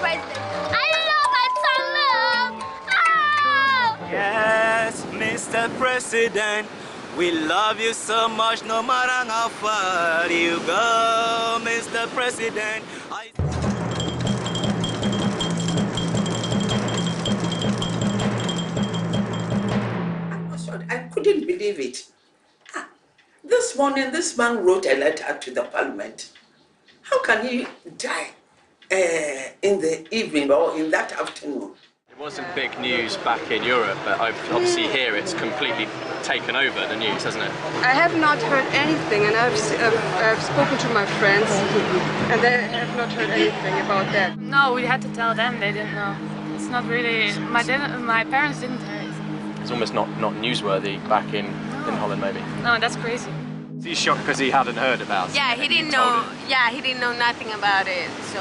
president. I love my son. Oh! Yes, Mr. President, we love you so much no matter how far you go, Mr. President. I couldn't believe it. This morning, this man wrote a letter to the parliament. How can he die in the evening or in that afternoon? It wasn't big news back in Europe, but obviously here it's completely taken over the news, hasn't it? I have not heard anything, and I've spoken to my friends, and they have not heard anything about that. No, we had to tell them, they didn't know. It's not really, my parents didn't hear it. It's almost not newsworthy back in Holland, maybe. No, that's crazy. He's shocked because he hadn't heard about it. Yeah, he didn't know. Yeah, he didn't know nothing about it. So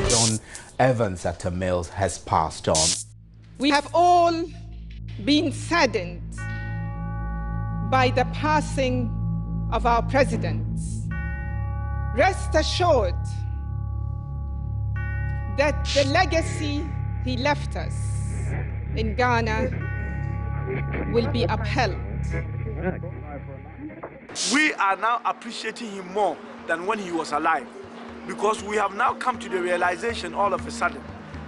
John Evans at Tamils has passed on. We have all been saddened by the passing of our presidents. Rest assured that the legacy he left us in Ghana will be upheld. We are now appreciating him more than when he was alive, because we have now come to the realization all of a sudden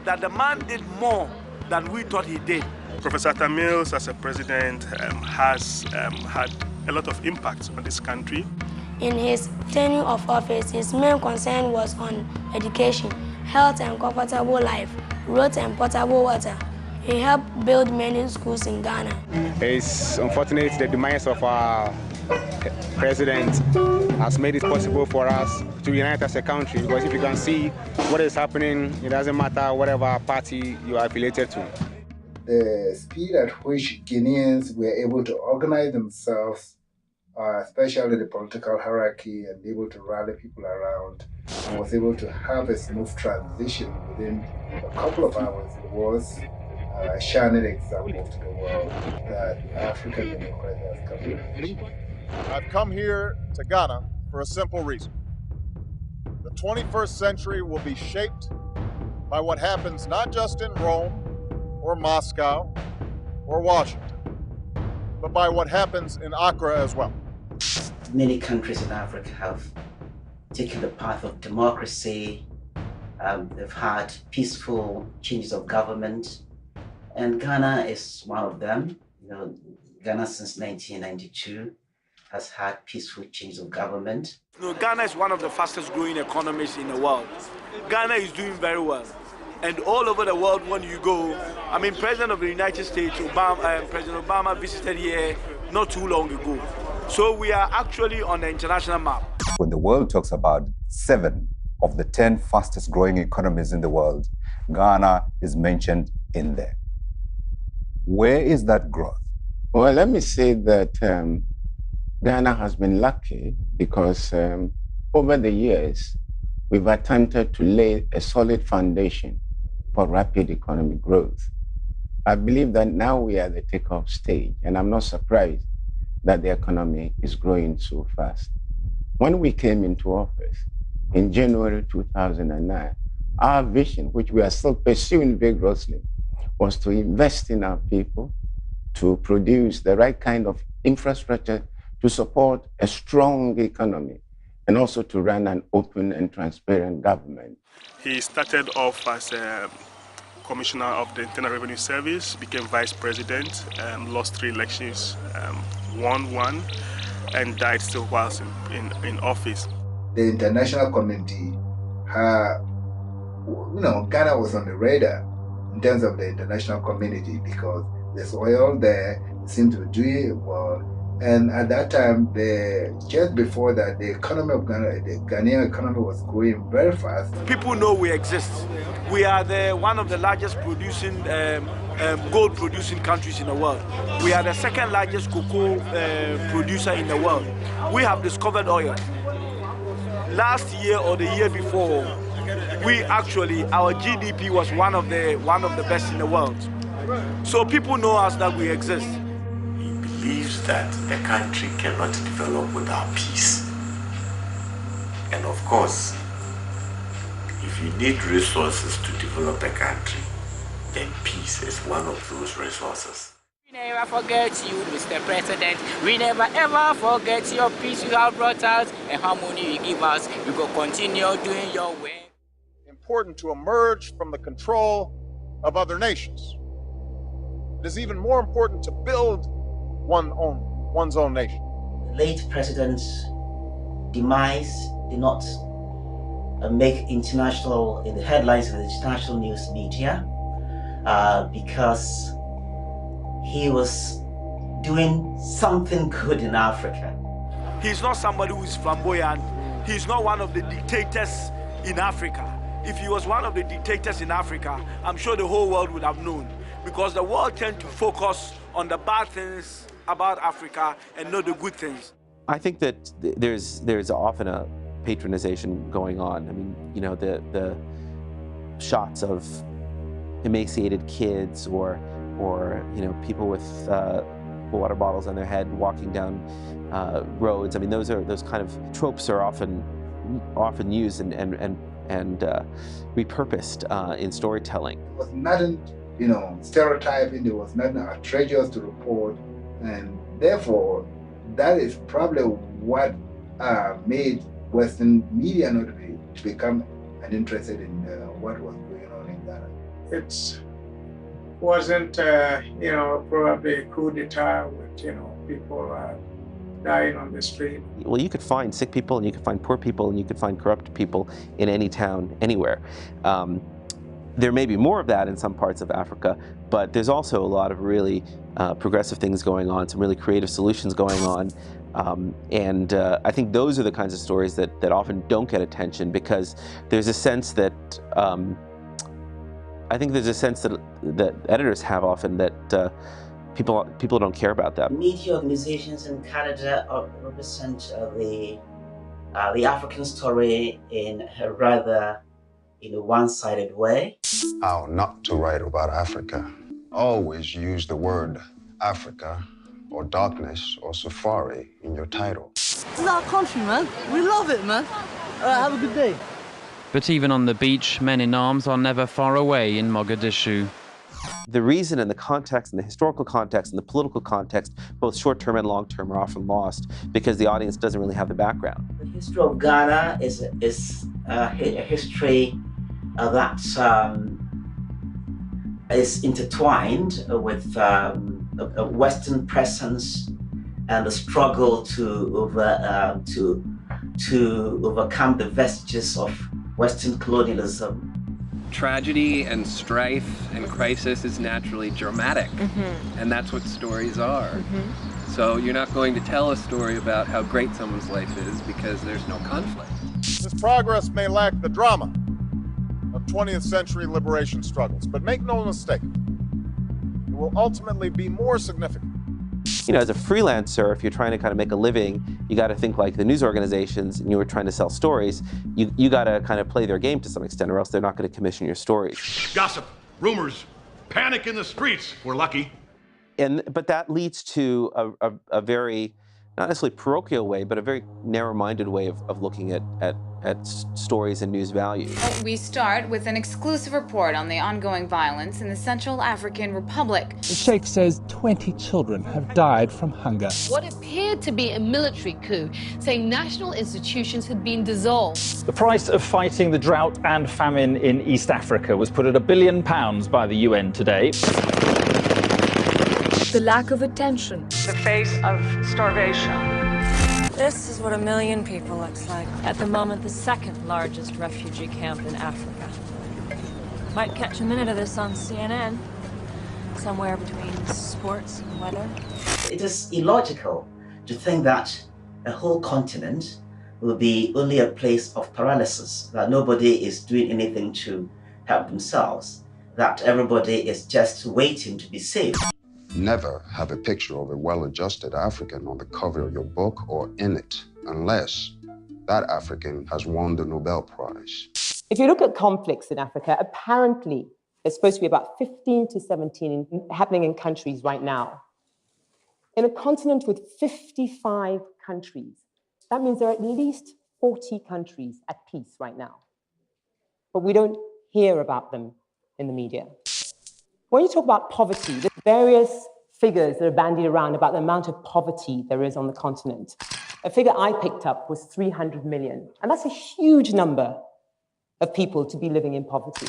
that the man did more than we thought he did. Professor Tamils, as a president, has had a lot of impact on this country. In his tenure of office, his main concern was on education, health and comfortable life, roads and potable water. He helped build many schools in Ghana. It's unfortunate the demise of our president has made it possible for us to unite as a country, because if you can see what is happening, it doesn't matter whatever party you are affiliated to. The speed at which Guineans were able to organize themselves, especially the political hierarchy, and able to rally people around, and was able to have a smooth transition within a couple of hours, was a shining example to the world that African democracy has come to. I've come here to Ghana for a simple reason. The 21st century will be shaped by what happens not just in Rome or Moscow or Washington, but by what happens in Accra as well. Many countries in Africa have taken the path of democracy. They've had peaceful changes of government, and Ghana is one of them. You know, Ghana since 1992 has had peaceful changes of government. You know, Ghana is one of the fastest growing economies in the world. Ghana is doing very well. And all over the world when you go, I mean, President of the United States, President Obama visited here not too long ago. So we are actually on the international map. When the world talks about 7 of the 10 fastest growing economies in the world, Ghana is mentioned in there. Where is that growth? Well, let me say that Ghana has been lucky because over the years, we've attempted to lay a solid foundation for rapid economic growth. I believe that now we are at the takeoff stage, and I'm not surprised that the economy is growing so fast. When we came into office in January 2009, our vision, which we are still pursuing vigorously, was to invest in our people, to produce the right kind of infrastructure to support a strong economy, and also to run an open and transparent government. He started off as a commissioner of the Internal Revenue Service, became vice president, lost 3 elections, won 1, and died still whilst in office. The international community, Ghana was on the radar in terms of the international community because there's oil there, it seemed to be doing well. And at that time, just before that, the economy of Ghana, the Ghanaian economy was growing very fast. People know we exist. We are one of the largest producing, gold producing countries in the world. We are the 2nd largest cocoa producer in the world. We have discovered oil. Last year or the year before, our GDP was one of the best in the world. So people know us that we exist. Believes that a country cannot develop without peace. And of course, if you need resources to develop a country, then peace is one of those resources. We never forget you, Mr. President. We never ever forget your peace you have brought us and harmony you give us. We will continue doing your work. Important to emerge from the control of other nations. It is even more important to build one's own nation. The late president's demise did not make international, in the headlines of the international news media, because he was doing something good in Africa. He's not somebody who is flamboyant. He's not one of the dictators in Africa. If he was one of the dictators in Africa, I'm sure the whole world would have known, because the world tends to focus on the bad things about Africa and not the good things. I think that there's often a patronization going on. I mean, you know, the shots of emaciated kids or you know, people with water bottles on their head walking down roads. I mean, those kind of tropes are often used and repurposed in storytelling. There was nothing, you know, stereotyping. There was nothing outrageous to report, and therefore, that is probably what made Western media not to become interested in what was going on in Ghana. It wasn't, you know, probably a coup d'etat with, you know, people dying on the street. Well, you could find sick people, and you could find poor people, and you could find corrupt people in any town, anywhere. There may be more of that in some parts of Africa, but there's also a lot of really progressive things going on, some really creative solutions going on. I think those are the kinds of stories that often don't get attention, because there's a sense that I think there's a sense that editors have often that people don't care about that. Media organizations in Canada represent the African story in a rather one-sided way. How not to write about Africa. Always use the word Africa or darkness or safari in your title. This is our country, man. We love it, man. Have a good day. But even on the beach, men in arms are never far away in Mogadishu. The reason and the context and the historical context and the political context, both short-term and long-term, are often lost because the audience doesn't really have the background. The history of Ghana is a history that is intertwined with a Western presence and the struggle to overcome the vestiges of Western colonialism. Tragedy and strife and crisis is naturally dramatic, and that's what stories are. So you're not going to tell a story about how great someone's life is because there's no conflict. This progress may lack the drama of 20th century liberation struggles, but make no mistake, it will ultimately be more significant. You know, as a freelancer, if you're trying to kind of make a living, you got to think like the news organizations, and you were trying to sell stories, you got to kind of play their game to some extent, or else they're not going to commission your stories. Gossip, rumors, panic in the streets, if we're lucky. But that leads to a very, not necessarily parochial way, but a very narrow-minded way of looking at stories and news value. We start with an exclusive report on the ongoing violence in the Central African Republic. The Sheikh says 20 children have died from hunger. What appeared to be a military coup, saying national institutions had been dissolved. The price of fighting the drought and famine in East Africa was put at £1 billion by the UN today. The lack of attention. The face of starvation. This is what 1 million people looks like. At the moment, the second largest refugee camp in Africa. Might catch a minute of this on CNN, somewhere between sports and weather. It is illogical to think that a whole continent will be only a place of paralysis, that nobody is doing anything to help themselves, that everybody is just waiting to be saved. Never have a picture of a well-adjusted African on the cover of your book or in it, unless that African has won the Nobel Prize. If you look at conflicts in Africa, apparently there's supposed to be about 15 to 17 happening in countries right now. In a continent with 55 countries, that means there are at least 40 countries at peace right now. But we don't hear about them in the media. When you talk about poverty, there's various figures that are bandied around about the amount of poverty there is on the continent. A figure I picked up was 300 million. And that's a huge number of people to be living in poverty.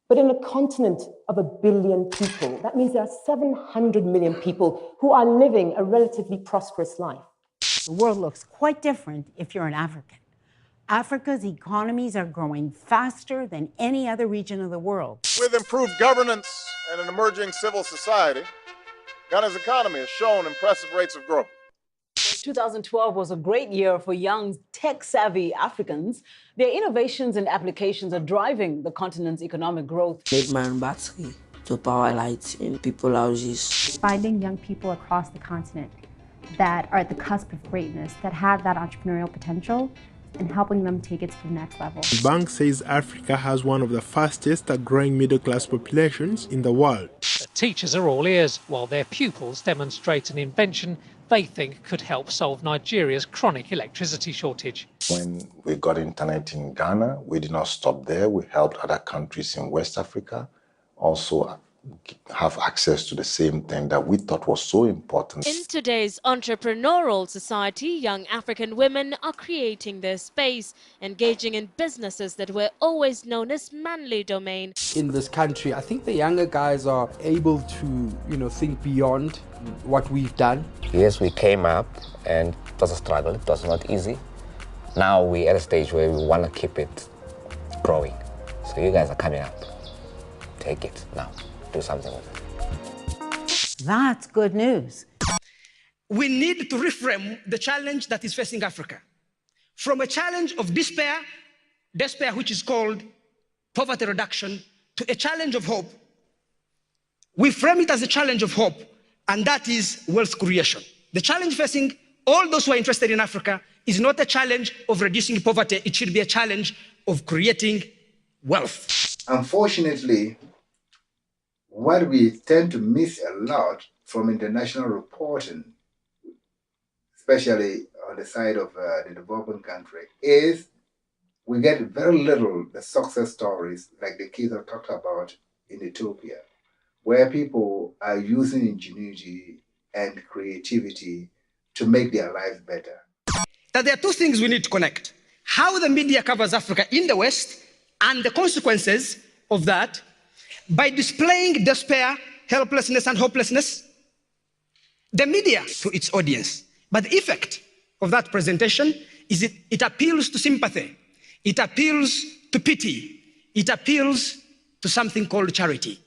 But in a continent of 1 billion people, that means there are 700 million people who are living a relatively prosperous life. The world looks quite different if you're an African. Africa's economies are growing faster than any other region of the world. With improved governance and an emerging civil society, Ghana's economy has shown impressive rates of growth. 2012 was a great year for young, tech-savvy Africans. Their innovations and applications are driving the continent's economic growth. Make my own battery to power lights in people's houses. Finding young people across the continent that are at the cusp of greatness, that have that entrepreneurial potential, and helping them take it to the next level. The bank says Africa has one of the fastest growing middle-class populations in the world. The teachers are all ears, while their pupils demonstrate an invention they think could help solve Nigeria's chronic electricity shortage. When we got internet in Ghana, we did not stop there. We helped other countries in West Africa also have access to the same thing that we thought was so important. In today's entrepreneurial society, young African women are creating their space, engaging in businesses that were always known as manly domain. In this country, I think the younger guys are able to, think beyond what we've done. Yes, we came up and it was a struggle. It was not easy. Now we're at a stage where we want to keep it growing. So you guys are coming up. Take it now. Do something with it. That's good news. We need to reframe the challenge that is facing Africa from a challenge of despair which is called poverty reduction, to a challenge of hope. We frame it as a challenge of hope, and that is wealth creation. The challenge facing all those who are interested in Africa is not a challenge of reducing poverty, it should be a challenge of creating wealth. Unfortunately, what we tend to miss a lot from international reporting, especially on the side of the developing country, is we get very little the success stories like the kids have talked about in Ethiopia, where people are using ingenuity and creativity to make their lives better. That there are two things we need to connect: how the media covers Africa in the West and the consequences of that by displaying despair, helplessness, and hopelessness, the media to its audience. But the effect of that presentation is it appeals to sympathy, it appeals to pity, it appeals to something called charity.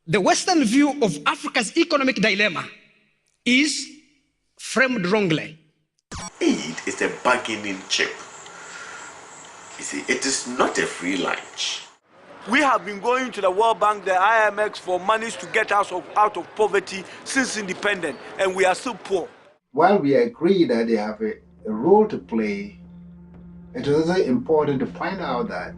The Western view of Africa's economic dilemma is framed wrongly. Aid is a bargaining chip. You see, it is not a free lunch. We have been going to the World Bank, the IMF, for monies to get us out of poverty since independence, and we are still poor. While we agree that they have a role to play, it is also important to point out that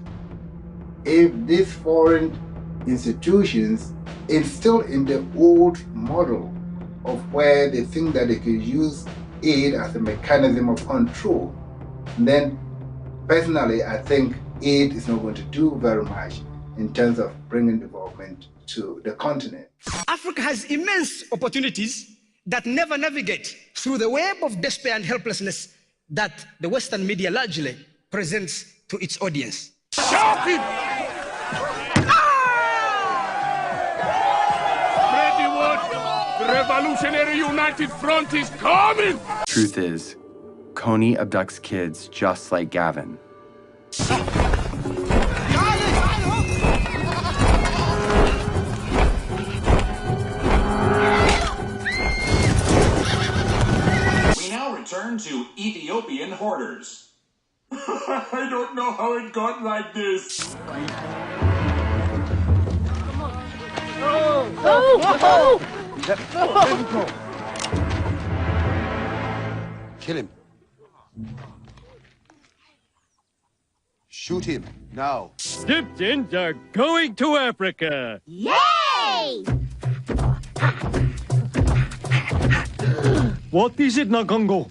if these foreign institutions instill in the old model of where they think that they can use aid as a mechanism of control, then personally I think aid is not going to do very much in terms of bringing development to the continent. Africa has immense opportunities that never navigate through the web of despair and helplessness that the Western media largely presents to its audience. Shout it! Spread the word! The Revolutionary United Front is coming! Truth is, Kony abducts kids just like Gavin. Return to Ethiopian hoarders. I don't know how it got like this. Kill him. Shoot him, now. Egyptians are going to Africa. Yay! What is it, Nagongo?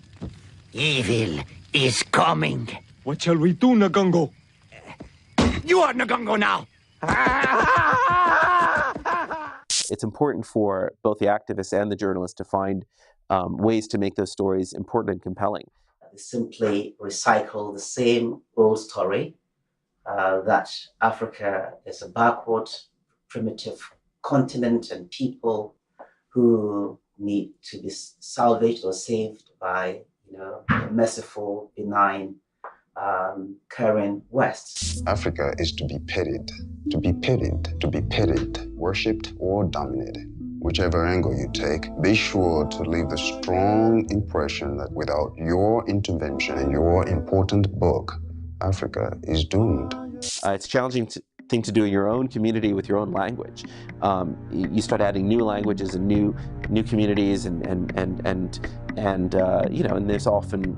Evil is coming. What shall we do, Nagongo? You are Nagongo now. It's important for both the activists and the journalists to find ways to make those stories important and compelling. They simply recycle the same old story that Africa is a backward, primitive continent and people who need to be salvaged or saved by, a merciful, benign, caring West. Africa is to be pitied, worshipped or dominated. Whichever angle you take, be sure to leave the strong impression that without your intervention and your important book, Africa is doomed. It's a challenging thing to do in your own community with your own language. You start adding new languages and new communities, and there's often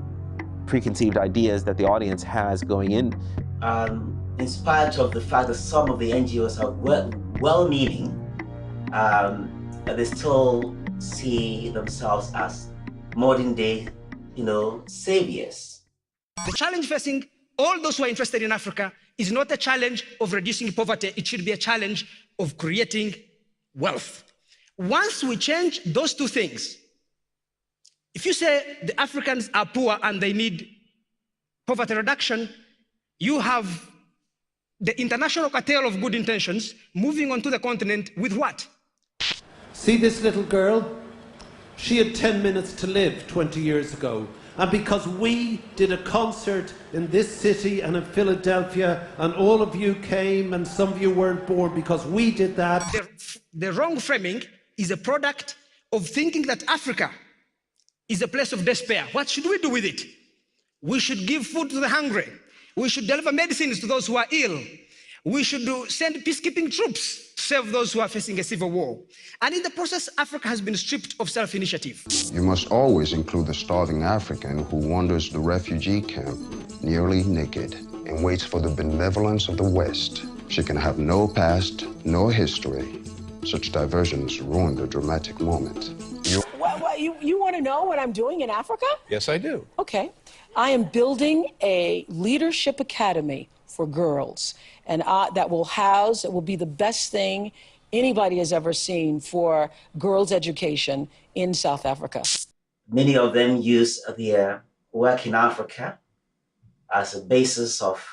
preconceived ideas that the audience has going in. In spite of the fact that some of the NGOs are well-meaning, they still see themselves as modern-day, saviors. The challenge facing all those who are interested in Africa is not a challenge of reducing poverty. It should be a challenge of creating wealth. Once we change those two things, if you say the Africans are poor and they need poverty reduction, you have the international cartel of good intentions moving onto the continent with what? See this little girl? She had 10 minutes to live 20 years ago. And because we did a concert in this city and in Philadelphia, and all of you came and some of you weren't born because we did that. The wrong framing is a product of thinking that Africa is a place of despair. What should we do with it? We should give food to the hungry. We should deliver medicines to those who are ill. We should send peacekeeping troops to serve those who are facing a civil war. And in the process, Africa has been stripped of self-initiative. You must always include the starving African who wanders the refugee camp nearly naked and waits for the benevolence of the West. She can have no past, no history. Such diversions ruin the dramatic moment. You want to know what I'm doing in Africa? Yes, I do. Okay. I am building a leadership academy for girls, and that will be the best thing anybody has ever seen for girls' education in South Africa. Many of them use their work in Africa as a basis of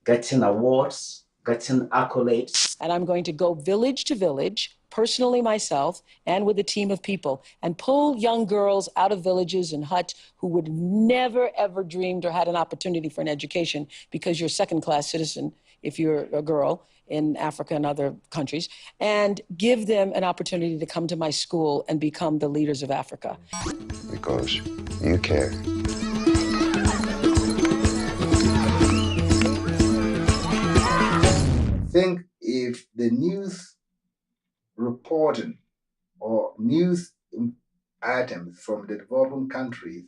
getting awards, getting accolades. And I'm going to go village to village, personally myself, and with a team of people, and pull young girls out of villages and huts who would never, ever dreamed or had an opportunity for an education because you're a second-class citizen if you're a girl in Africa and other countries, and give them an opportunity to come to my school and become the leaders of Africa. Because you care. I think if the news reporting or news items from the developing countries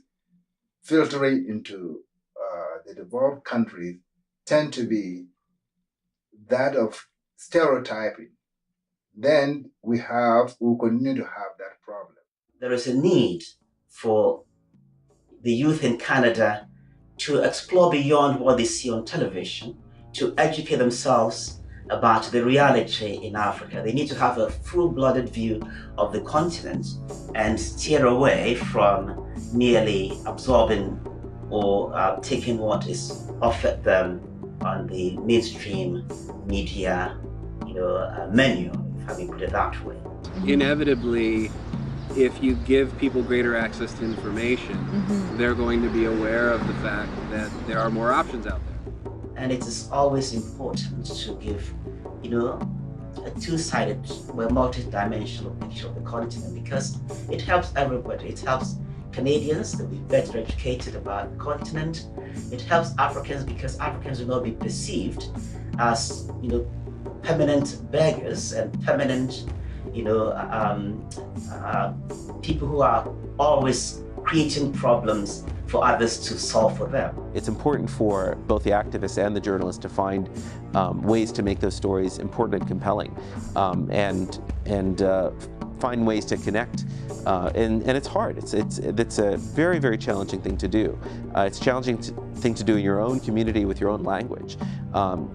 filtering into the developed countries tend to be that of stereotyping, then we will continue to have that problem. There is a need for the youth in Canada to explore beyond what they see on television, to educate themselves about the reality in Africa. They need to have a full-blooded view of the continent and steer away from merely absorbing or taking what is offered them on the mainstream media, menu, if I may put it that way. Inevitably, if you give people greater access to information, they're going to be aware of the fact that there are more options out there. And it is always important to give, a two-sided, multi-dimensional picture of the continent, because it helps everybody. It helps Canadians to be better educated about the continent. It helps Africans because Africans will not be perceived as, permanent beggars and permanent, people who are always creating problems for others to solve for them. It's important for both the activists and the journalists to find ways to make those stories important and compelling. find ways to connect, and it's hard. It's a very, very challenging thing to do. It's a challenging thing to do in your own community with your own language.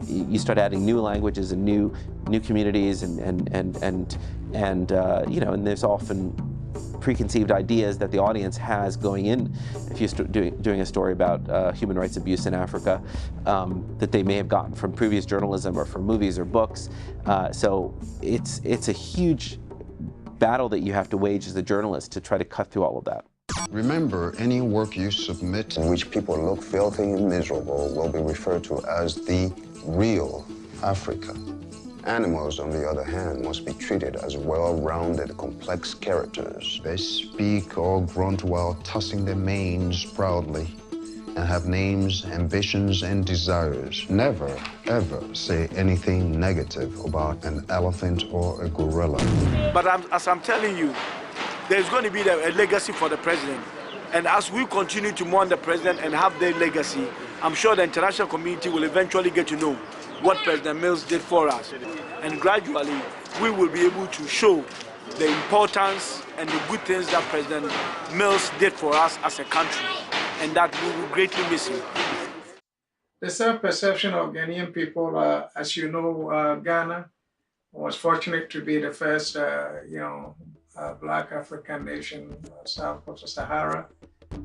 You start adding new languages and new communities, and there's often preconceived ideas that the audience has going in, if you're doing a story about human rights abuse in Africa, that they may have gotten from previous journalism or from movies or books. So it's a huge battle that you have to wage as a journalist to try to cut through all of that. Remember, any work you submit in which people look filthy and miserable will be referred to as the real Africa. Animals, on the other hand, must be treated as well-rounded, complex characters. They speak or grunt while tossing their manes proudly and have names, ambitions, and desires. Never, ever say anything negative about an elephant or a gorilla. But as I'm telling you, there's going to be a legacy for the president. And as we continue to mourn the president and have their legacy, I'm sure the international community will eventually get to know what President Mills did for us. And gradually, we will be able to show the importance and the good things that President Mills did for us as a country, and that we will greatly miss him. The self-perception of Ghanaian people, as you know, Ghana was fortunate to be the first, Black African nation south of the Sahara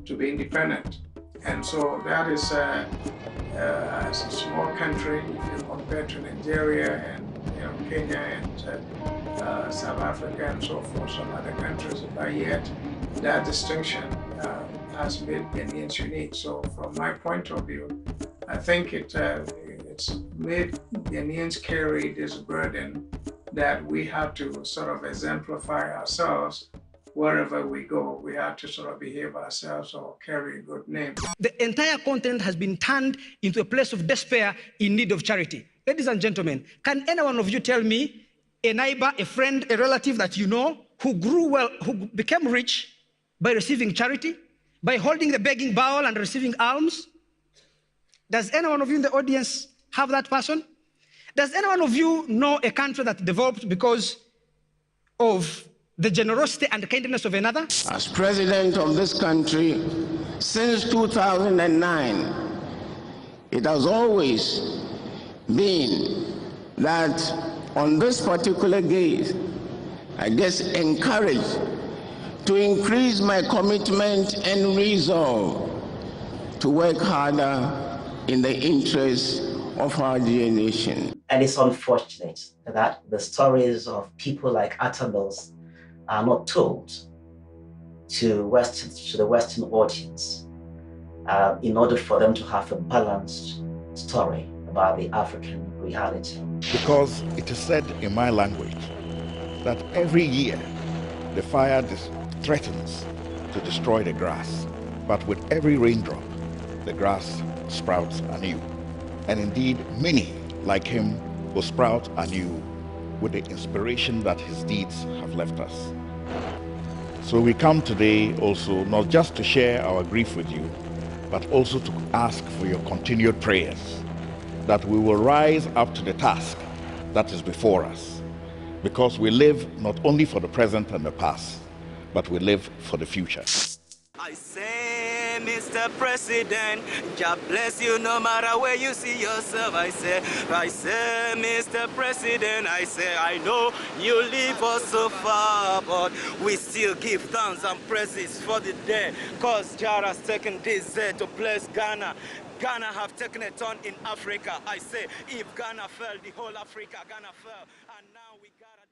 to be independent. And so that is as a small country, if you compare to Nigeria and Kenya and South Africa and so forth, some other countries, but yet that distinction has made Ghanaians unique. So from my point of view, I think it's made Ghanaians carry this burden that we have to sort of exemplify ourselves. Wherever we go, we have to sort of behave ourselves or carry a good name. The entire continent has been turned into a place of despair in need of charity. Ladies and gentlemen, can any one of you tell me a neighbor, a friend, a relative that you know who grew well, who became rich by receiving charity, by holding the begging bowl and receiving alms? Does any one of you in the audience have that person? Does any one of you know a country that developed because of the generosity and the kindness of another? As president of this country, since 2009, it has always been that on this particular gate, I get encouraged to increase my commitment and resolve to work harder in the interest of our dear nation. And it's unfortunate that the stories of people like Atta Mills are not told to the Western audience in order for them to have a balanced story about the African reality. Because it is said in my language that every year the fire threatens to destroy the grass, but with every raindrop the grass sprouts anew. And indeed, many like him will sprout anew with the inspiration that his deeds have left us. So we come today also not just to share our grief with you, but also to ask for your continued prayers that we will rise up to the task that is before us, because we live not only for the present and the past, but we live for the future. I say, Mr. President, God bless you no matter where you see yourself. I say, Mr. President, I know you leave us so far, but we still give thanks and praises for the day, because God has taken this day to bless Ghana. Ghana have taken a turn in Africa. I say, if Ghana fell, the whole Africa, Ghana fell, and now we gotta